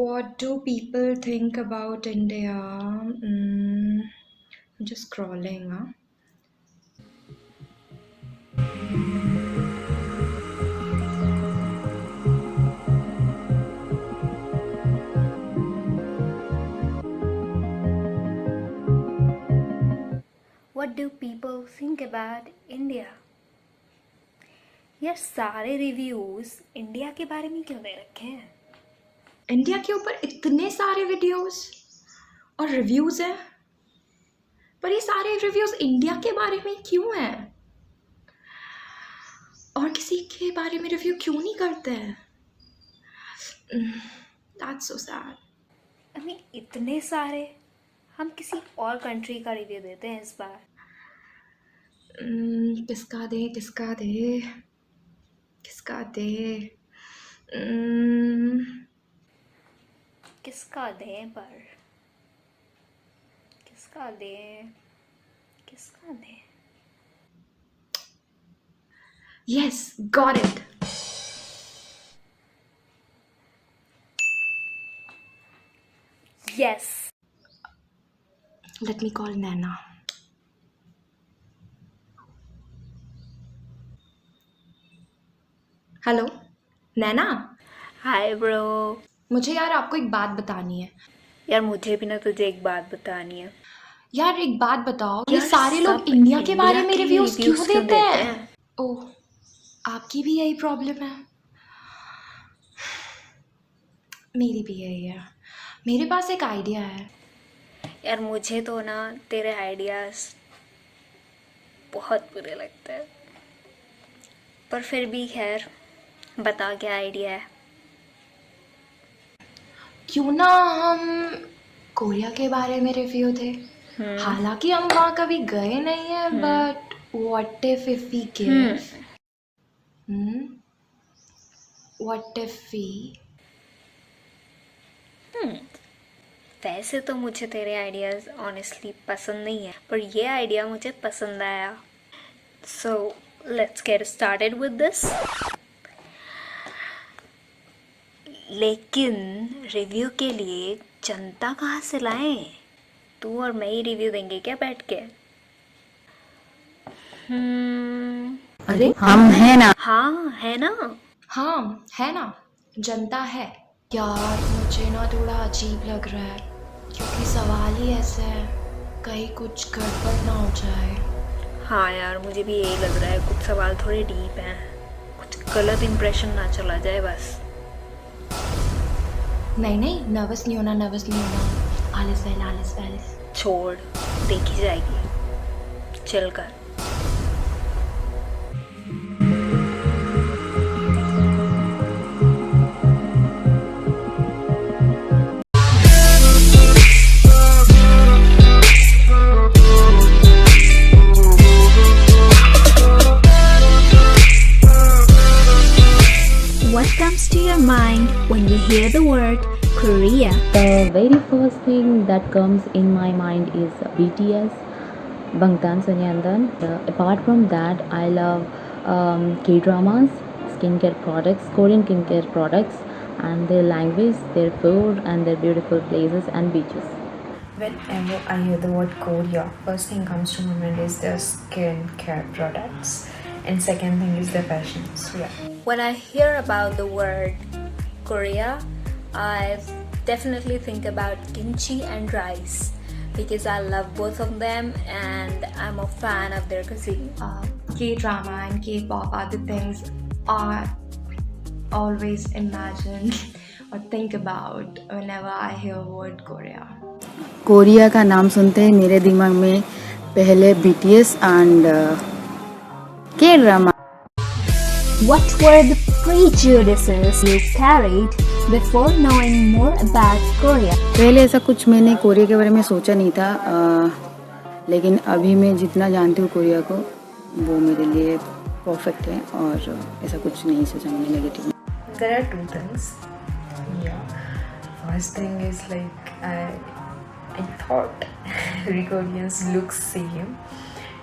What do people think about India? I'm just scrolling. Huh? What do people think about India? यार सारे reviews India के बारे में क्यों दे रखे हैं? इंडिया के ऊपर इतने सारे वीडियोस और रिव्यूज हैं, पर ये सारे रिव्यूज इंडिया के बारे में क्यों हैं? और किसी के बारे में रिव्यू क्यों नहीं करते हैं? That's so sad. I mean, इतने सारे, हम किसी और कंट्री का रिव्यू देते हैं इस बार. किसका दे किसका दे किसका दे किसका दें पर किसका दें किसका दें? Yes, got it. Yes. Let me call Naina. Hello Naina, hi bro. मुझे यार आपको एक बात बतानी है. यार मुझे भी ना तुझे एक बात बतानी है. यार एक बात बताओ, ये यार सारे लोग सब इंडिया के बारे में के रिव्यूज क्यों reviews देते हैं? ओह, आपकी भी यही प्रॉब्लम है? मेरी भी यही है. मेरे पास एक आइडिया है. यार मुझे तो ना तेरे आइडियाज बहुत बुरे लगते हैं, पर फिर भी खैर बता क्या आइडिया है. क्यों ना हम कोरिया के बारे में रिव्यू थे. हालांकि हम वहाँ कभी गए नहीं हैं, but what if we give what if we. वैसे तो मुझे तेरे आइडियाज ऑनेस्टली पसंद नहीं है, पर ये आइडिया मुझे पसंद आया. So let's get started with this. लेकिन रिव्यू के लिए जनता कहाँ से लाएं? तू और मैं ही रिव्यू देंगे क्या बैठ के? अरे हम हैं ना. हाँ है ना. हाँ है ना, जनता है. यार मुझे ना थोड़ा अजीब लग रहा है, क्योंकि सवाल ही ऐसे है, कहीं कुछ गड़बड़ ना हो जाए. हाँ यार मुझे भी यही लग रहा है, कुछ सवाल थोड़े डीप हैं, कुछ गलत इंप्रेशन ना चला जाए बस. नहीं, नर्वस नहीं होना. आलिस वेल. छोड़, देखी जाएगी, चिल कर. What comes to your mind when you hear the word Korea? The very first thing that comes in my mind is BTS, Bangtan Sonyeondan. Apart from that, I love K-dramas, skincare products, Korean skincare products, and their language, their food, and their beautiful places and beaches. Whenever I hear the word Korea, first thing comes to my mind is their skincare products, and second thing is their fashion. So yeah. When I hear about the word Korea, I definitely think about kimchi and rice, because I love both of them and I'm a fan of their cuisine. K-drama and K-pop are the things I always imagine or think about whenever I hear word Korea. Korea का नाम सुनते ही मेरे दिमाग में पहले BTS and K-drama. What were the prejudices you carried before knowing more about Korea? पहले ऐसा कुछ मैंने कोरिया के बारे में सोचा नहीं था, लेकिन अभी मैं जितना जानती हूँ कोरिया को, वो मेरे लिए परफेक्ट है और ऐसा कुछ नहीं सोचा मैंने negative. There are two things. Yeah. First thing is like I thought Koreans look same,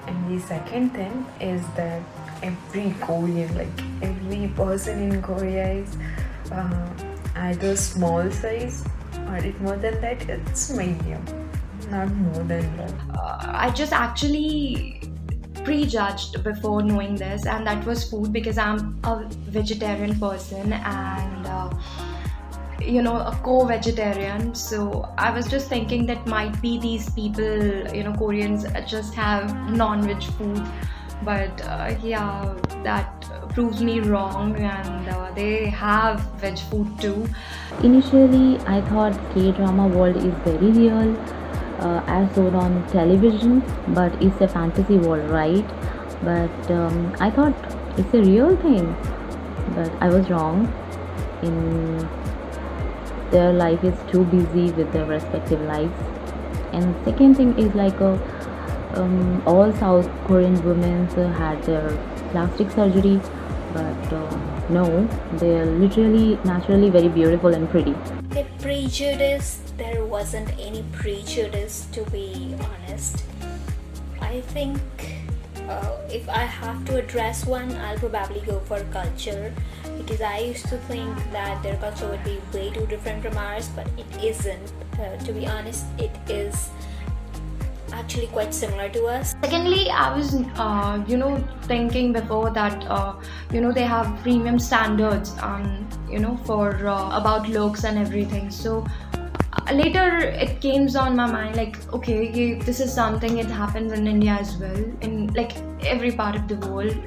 and the second thing is that every Korean, like every person in Korea is either small size or if more than that, it's medium, not more than that. I just actually prejudged before knowing this, and that was food because I'm a vegetarian person and a co-vegetarian. So I was just thinking that might be these people, Koreans just have non-veg food, but that proves me wrong, and they have veg food too. Initially, I thought K-drama world is very real, as shown on television, but it's a fantasy world, right? But I thought it's a real thing, but I was wrong. In their life is too busy with their respective lives. And second thing is like all South Korean women had their plastic surgery, but no, they're literally naturally very beautiful and pretty. The prejudice, there wasn't any prejudice, to be honest. I think if I have to address one, I'll probably go for culture, because I used to think that their culture would be way too different from ours, but it isn't. To be honest, it is actually quite similar to us. Secondly, I was, thinking before that, they have premium standards, for about looks and everything. So later it came on my mind like, okay, this is something, it happens in India as well, in like every part of the world.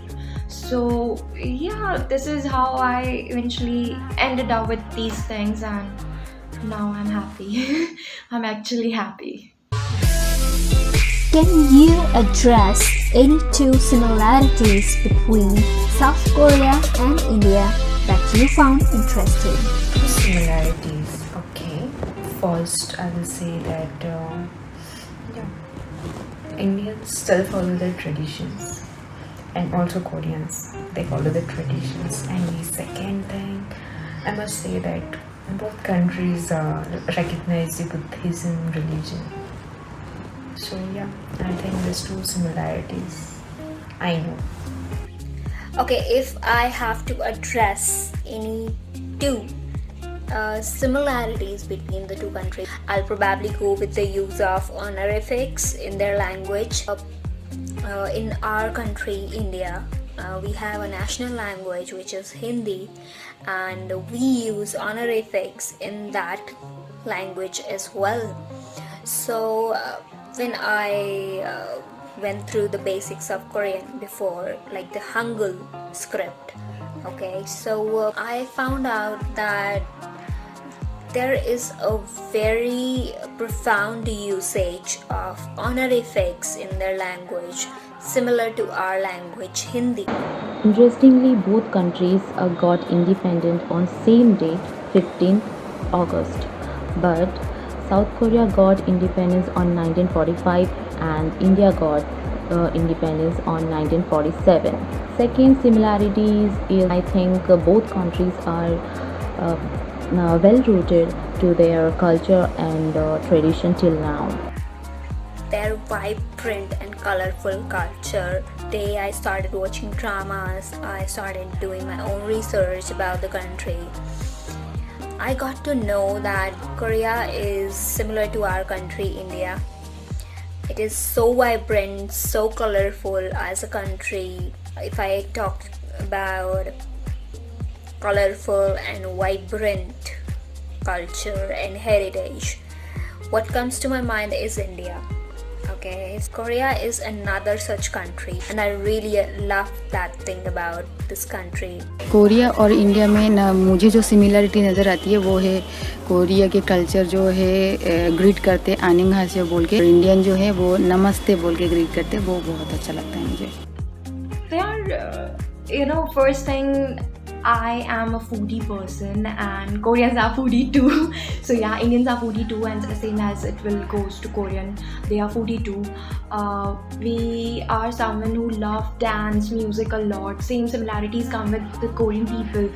So yeah, this is how I eventually ended up with these things, and now I'm happy. I'm actually happy. Can you address any two similarities between South Korea and India that you found interesting? Two similarities. Okay. First, I will say that Indians still follow their traditions, and also Koreans, they follow the traditions. And the second thing, I must say that both countries recognize the Buddhism religion. So yeah, I think there's two similarities. I know. Okay, if I have to address any two similarities between the two countries, I'll probably go with the use of honorifics in their language. In our country, India, we have a national language which is Hindi, and we use honorifics in that language as well. So when I went through the basics of Korean before, like the Hangul script, okay, so I found out that there is a very profound usage of honorifics in their language, similar to our language Hindi. Interestingly, both countries got independent on same date, 15th August. But South Korea got independence on 1945 and India got independence on 1947. Second similarities is I think both countries are well rooted to their culture and tradition till now. Their vibrant and colorful culture. Day I started watching dramas, I started doing my own research about the country. I got to know that Korea is similar to our country, India. It is so vibrant, so colorful as a country. If I talk about colorful and vibrant culture and heritage, what comes to my mind is India. Okay, Korea is another such country, and I really love that thing about this country. Korea और India में ना मुझे जो similarity नज़र आती है वो है कोरिया के कल्चर जो है ग्रीट करते हैं अन्यंहासेयो बोल के, इंडियन जो है वो नमस्ते बोल के ग्रीट करते हैं, वो बहुत अच्छा लगता है मुझे. They are, first thing, I am a foodie person and Koreans are foodie too. So yeah, Indians are foodie too, and same as it will goes to Korean, they are foodie too. We are someone who love dance music a lot. Same similarities come with the Korean people.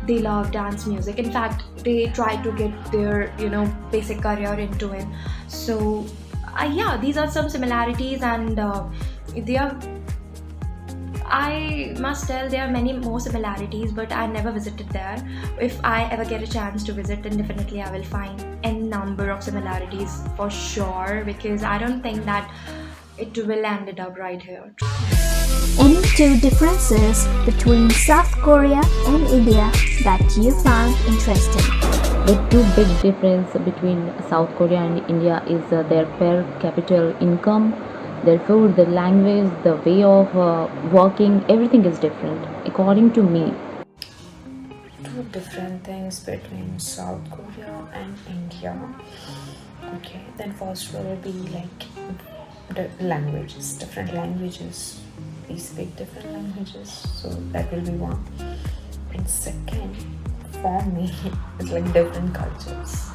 They love dance music. In fact, they try to get their basic career into it. So yeah, these are some similarities, and they are I must tell there are many more similarities, but I never visited there. If I ever get a chance to visit, then definitely I will find a number of similarities for sure, because I don't think that it will ended up right here. Any two differences between South Korea and India that you found interesting? The two big difference between South Korea and India is their per capita income, their food, their language, the way of working. Everything is different, according to me. Two different things between South Korea and India. Okay, then first will be like the languages, different languages. We speak different languages, so that will be one. And second, for me, it's like different cultures.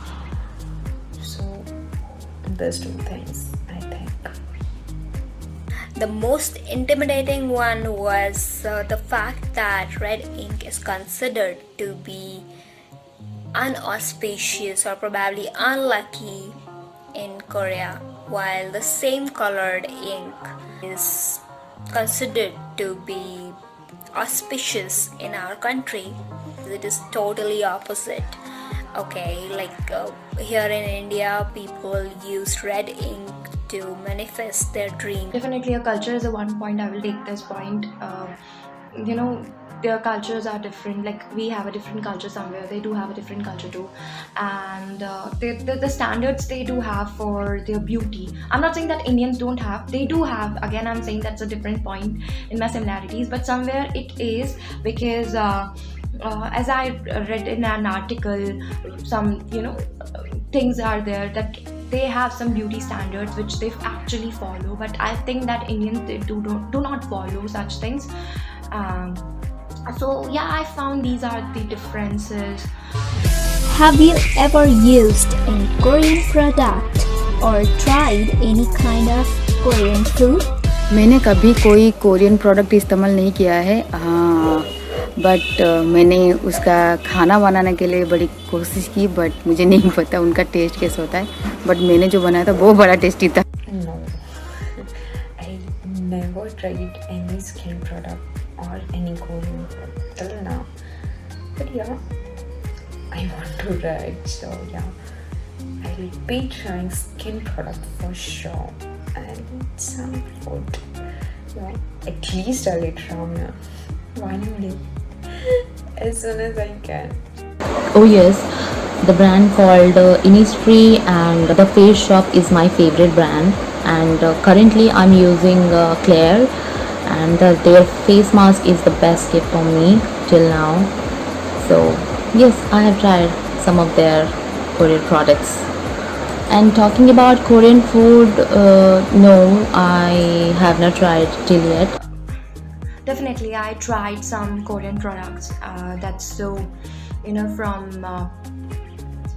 So those two things, I think. The most intimidating one was the fact that red ink is considered to be unauspicious or probably unlucky in Korea, while the same colored ink is considered to be auspicious in our country. It is totally opposite. Okay, like here in India, people use red ink to manifest their dreams. Definitely, a culture is a one point. I will take this point. Their cultures are different. Like, we have a different culture somewhere, they do have a different culture too, and the standards they do have for their beauty. I'm not saying that Indians don't have. They do have. Again, I'm saying that's a different point in my similarities. But somewhere it is, because as I read in an article, some things are there that they have some beauty standards which they actually follow. But I think that Indians, they do not follow such things. So yeah, I found these are the differences. Have you ever used any Korean product or tried any kind of Korean food? मैंने कभी कोई Korean product इस्तेमाल नहीं किया है, हाँ, but मैंने उसका खाना बनाने के लिए बड़ी कोशिश की, बट मुझे नहीं पता उनका टेस्ट कैसा होता है, बट मैंने जो बनाया था वो बड़ा टेस्टी था. No, I never tried any skin product or any Korean food till now. But yeah, I want to try it. So yeah, I'll be trying skin product for sure, and some food. Yeah, at least I'll eat ramen one day as soon as I can. Oh yes, the brand called Innisfree and the face shop is my favorite brand, and currently I'm using Claire, and their face mask is the best gift for me till now. So yes, I have tried some of their Korean products. And talking about Korean food, no, I have not tried till yet. Definitely, I tried some Korean products. That's so, from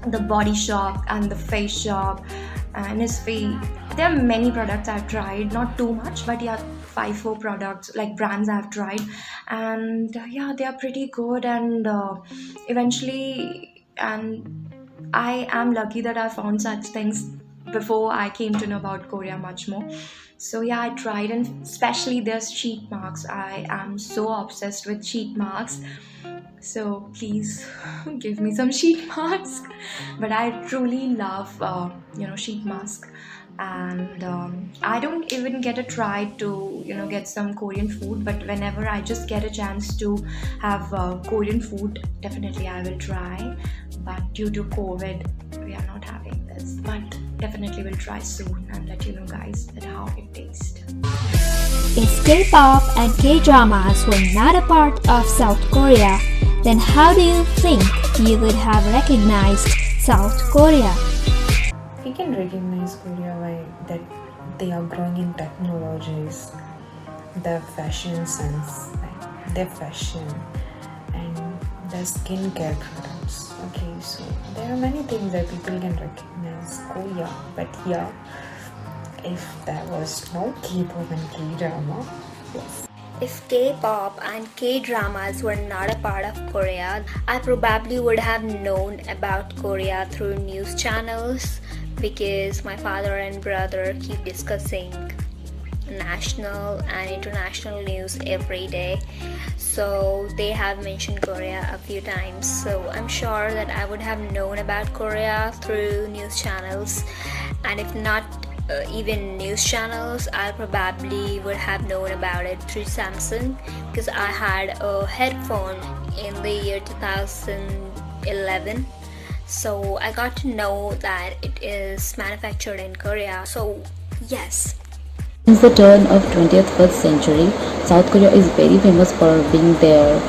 the body shop and the face shop and Innisfree. There are many products I've tried, not too much, but yeah, 5-4 products, like brands I've tried, and yeah, they are pretty good. And eventually, and I am lucky that I found such things before I came to know about Korea much more. So yeah, I tried, and especially their sheet marks. I am so obsessed with sheet marks. So please give me some sheet masks. But I truly love, sheet mask. And I don't even get a try to, get some Korean food. But whenever I just get a chance to have Korean food, definitely I will try. But due to COVID, we are not having this. But definitely will try soon and let you know, guys, that how it tastes. If K-pop and K-dramas were not a part of South Korea, then how do you think you would have recognized South Korea? We can recognize Korea by that they are growing in technologies, their fashion sense, like their fashion, and their skincare products. Okay, so there are many things that people can recognize Korea. But yeah, if there was no K-pop and K-drama, yes. If K-pop and K-dramas were not a part of Korea, I probably would have known about Korea through news channels, because my father and brother keep discussing national and international news every day. So they have mentioned Korea a few times. So I'm sure that I would have known about Korea through news channels, and if not even news channels, I probably would have known about it through Samsung, because I had a headphone in the year 2011. So I got to know that it is manufactured in Korea. So yes. Since the turn of 20th first century, South Korea is very famous for being their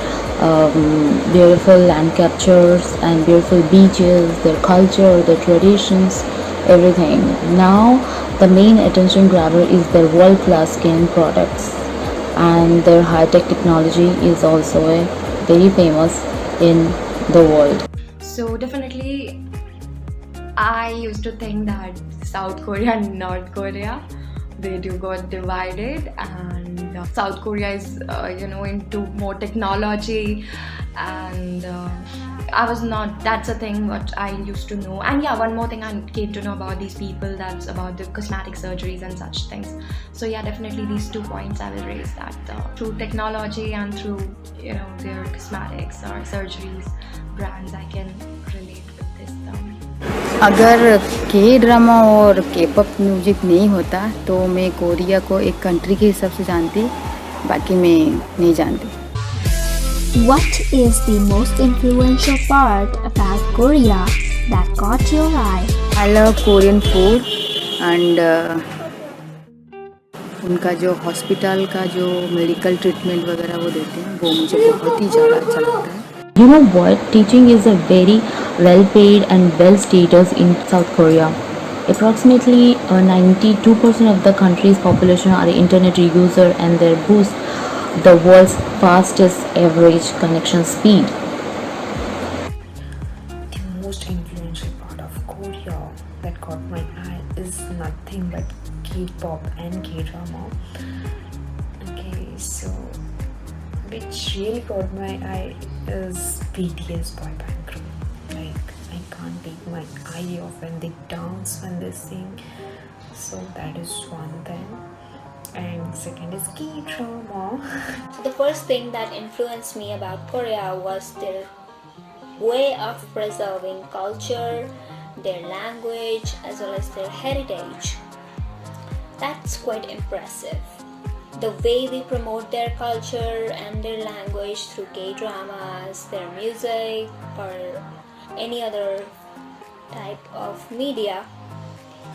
beautiful land captures and beautiful beaches, their culture, their traditions, everything. Now, the main attention grabber is their world-class skin products, and their high-tech technology is also very famous in the world. So definitely, I used to think that South Korea and North Korea, they do got divided, and South Korea is into more technology, and I was not, that's a thing what I used to know. And yeah, one more thing I came to know about these people, that's about the cosmetic surgeries and such things. So yeah, definitely these 2 points I will raise, that through technology and through their cosmetics or surgeries brands, I can relate with this अगर के drama और के pop music नहीं होता तो मैं Korea को एक कंट्री के हिसाब से जानती, बाकी मैं नहीं जानती. What is the most influential part about Korea that caught your eye? I love Korean food and उनका जो हॉस्पिटल का जो मेडिकल ट्रीटमेंट वगैरह वो देते हैं, वो मुझे बहुत ही ज़्यादा अच्छा लगता है. You know what? Teaching is a very well-paid and well-status in South Korea. Approximately 92% of the country's population are internet user, and they boast the world's fastest average connection speed. The most influential part of Korea that caught my eye is nothing but K-pop and K-drama. Okay, so which really caught my eye is BTS boy band group. Like, I can't take my eye off when they dance, when they sing. So that is one thing. And second is K-drama. The first thing that influenced me about Korea was their way of preserving culture, their language, as well as their heritage. That's quite impressive. The way they promote their culture and their language through K-dramas, their music, or any other type of media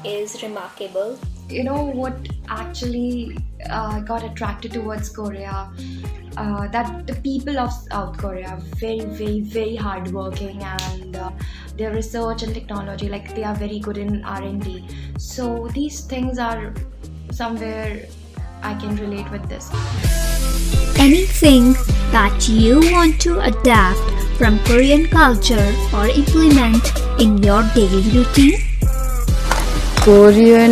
is remarkable. You know what actually got attracted towards Korea? That the people of South Korea are very, very, very hardworking, and their research and technology, like they are very good in R&D. So these things are somewhere I can relate with this. Anything that you want to adapt from Korean culture or implement in your daily routine? Korean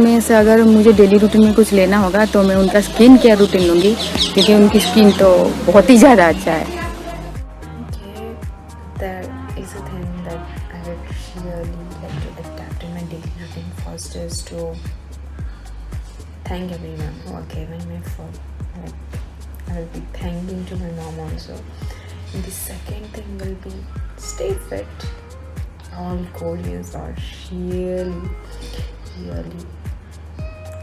में से अगर मुझे daily routine में कुछ लेना होगा तो मैं उनका स्किन केयर रूटीन लूँगी, क्योंकि उनकी स्किन तो बहुत ही ज़्यादा अच्छा है. Okay, there is a thing that I would really like to adapt in my daily routine. First is to thank everyone who are giving me food. Like, I will be thanking to my mom also. And the second thing will be stay fit. All Koreans are really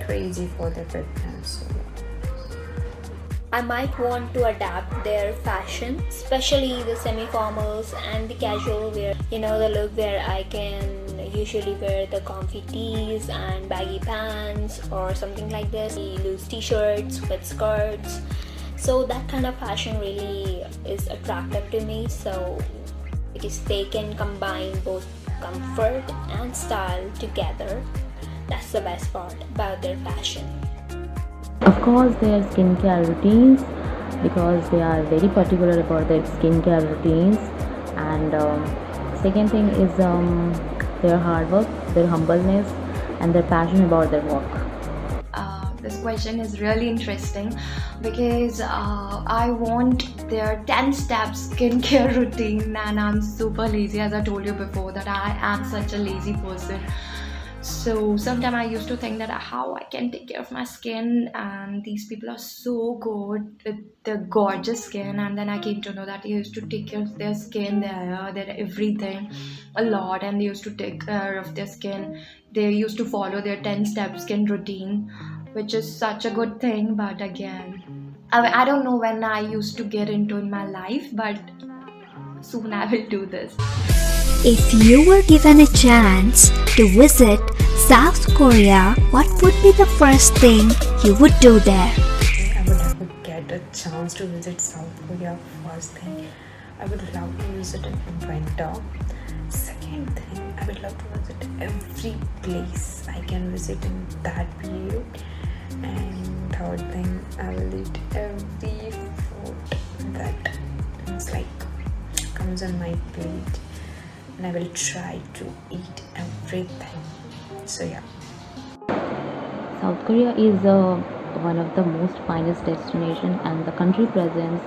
crazy for their fitness. So, I might want to adapt their fashion, especially the semi-formals and the casual wear. You know, the look where I can usually wear the comfy tees and baggy pants or something like this, loose t-shirts with skirts. So that kind of fashion really is attractive to me. So because they can combine both comfort and style together. That's the best part about their fashion. Of course, their skincare routines, because they are very particular about their skincare routines. And second thing is their hard work, their humbleness, and their passion about their work. This question is really interesting because I want their 10-step skincare routine, and I'm super lazy, as I told you before that I am such a lazy person. So sometimes I used to think that how I can take care of my skin, and these people are so good with their gorgeous skin. And then I came to know that they used to take care of their skin, their hair, their everything a lot, and they used to take care of their skin. They used to follow their 10-step skin routine, which is such a good thing. But again, I don't know when I used to get into in my life, but soon I will do this. If you were given a chance to visit South Korea, what would be the first thing you would do there? I would have to get a chance to visit South Korea. First thing, I would love to visit it in winter. Second thing, I would love to visit every place I can visit in that period. And third thing, I will eat every food that is like comes on my plate, and I will try to eat everything. So yeah. South Korea is one of the most finest destinations, and the country presents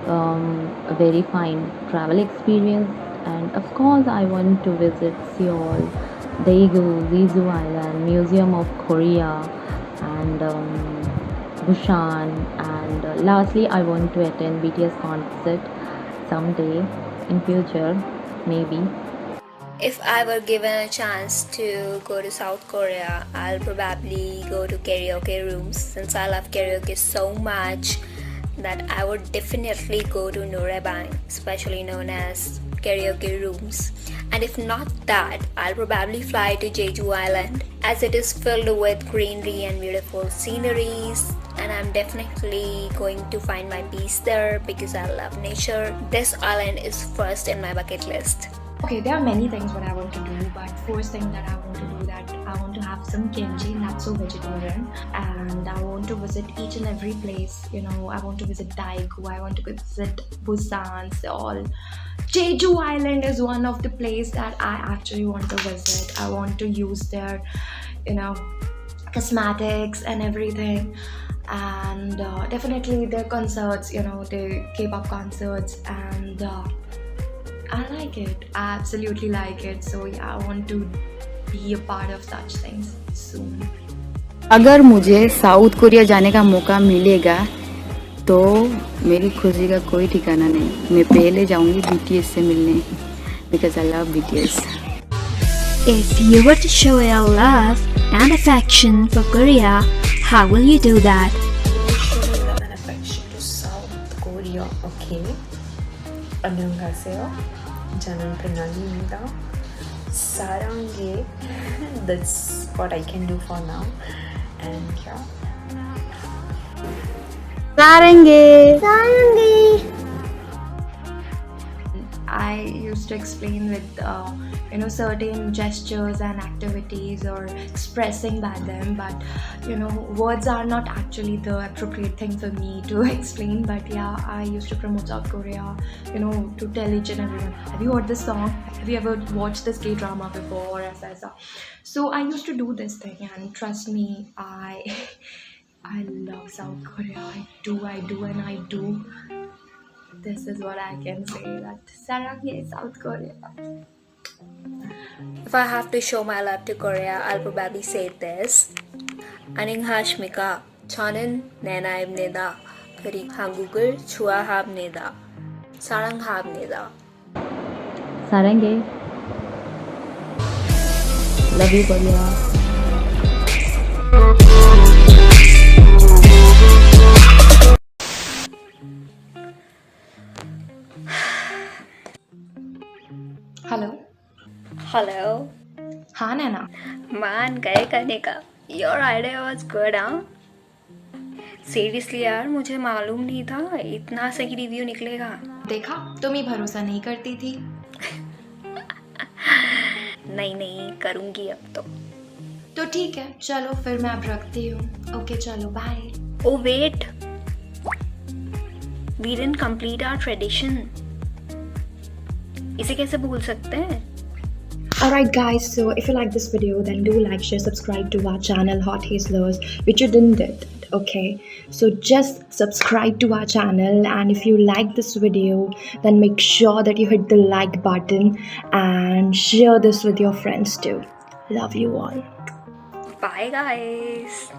a very fine travel experience. And of course, I want to visit Seoul, Daegu, Jeju Island, Museum of Korea, and Busan. And lastly, I want to attend BTS concert someday in future, maybe. If I were given a chance to go to South Korea, I'll probably go to karaoke rooms since I love karaoke so much that I would definitely go to Norebang, especially known as karaoke rooms. And if not that, I'll probably fly to Jeju Island as it is filled with greenery and beautiful sceneries, and I'm definitely going to find my peace there because I love nature. This island is first in my bucket list. Okay, there are many things what I want to do, but first thing that I want to do that I want to have some kimchi, not so vegetarian, and I want to visit each and every place. I want to visit Daegu, I want to visit Busan, Seoul. Jeju Island is one of the place that I actually want to visit. I want to use their, cosmetics and everything, and definitely their concerts. Their K-pop concerts, and I like it. I absolutely like it. So yeah, I want to be a part of such things soon. अगर मुझे south Korea जाने का मौका मिलेगा तो मेरी खुशी का कोई ठिकाना नहीं. मैं पहले जाऊंगी BTS से मिलने because I love BTS. If you were to show your love and affection for Korea, how will you do that? Show love and affection to South Korea. Okay. Annyeonghaseyo. Janan Pranamida. Sarange. That's what I can do for now. And yeah. सारंगे I used to explain with certain gestures and activities or expressing by them, but words are not actually the appropriate thing for me to explain. But yeah, I used to promote South Korea, to tell each and everyone, have you heard this song, have you ever watched this K-drama before, or etc. So I used to do this thing, and trust me, I I love South Korea. I do, and I do. This is what I can say, that Sarangye South Korea. If I have to show my love to Korea, I'll probably say this. Annyeonghaseyo. 저는 나나입니다. 그리고 한국을 좋아합니다. 사랑합니다. Sarange. Love you, Korea. Hello. हाँ नैना. मान गए Kanika. Your idea was good, huh? Seriously यार, मुझे मालूम नहीं था इतना सही रिव्यू निकलेगा. देखा, तुम ही भरोसा नहीं करती थी. नहीं करूँगी अब तो ठीक है, चलो फिर मैं अब रखती हूँ. ओके चलो, bye. Oh wait, we didn't complete our tradition. इसे कैसे भूल सकते हैं? Alright guys, so if you like this video, then do like, share, subscribe to our channel Hot Hazelers, which you didn't did. Okay, so just subscribe to our channel, and if you like this video, then make sure that you hit the like button and share this with your friends too. Love you all. Bye, guys.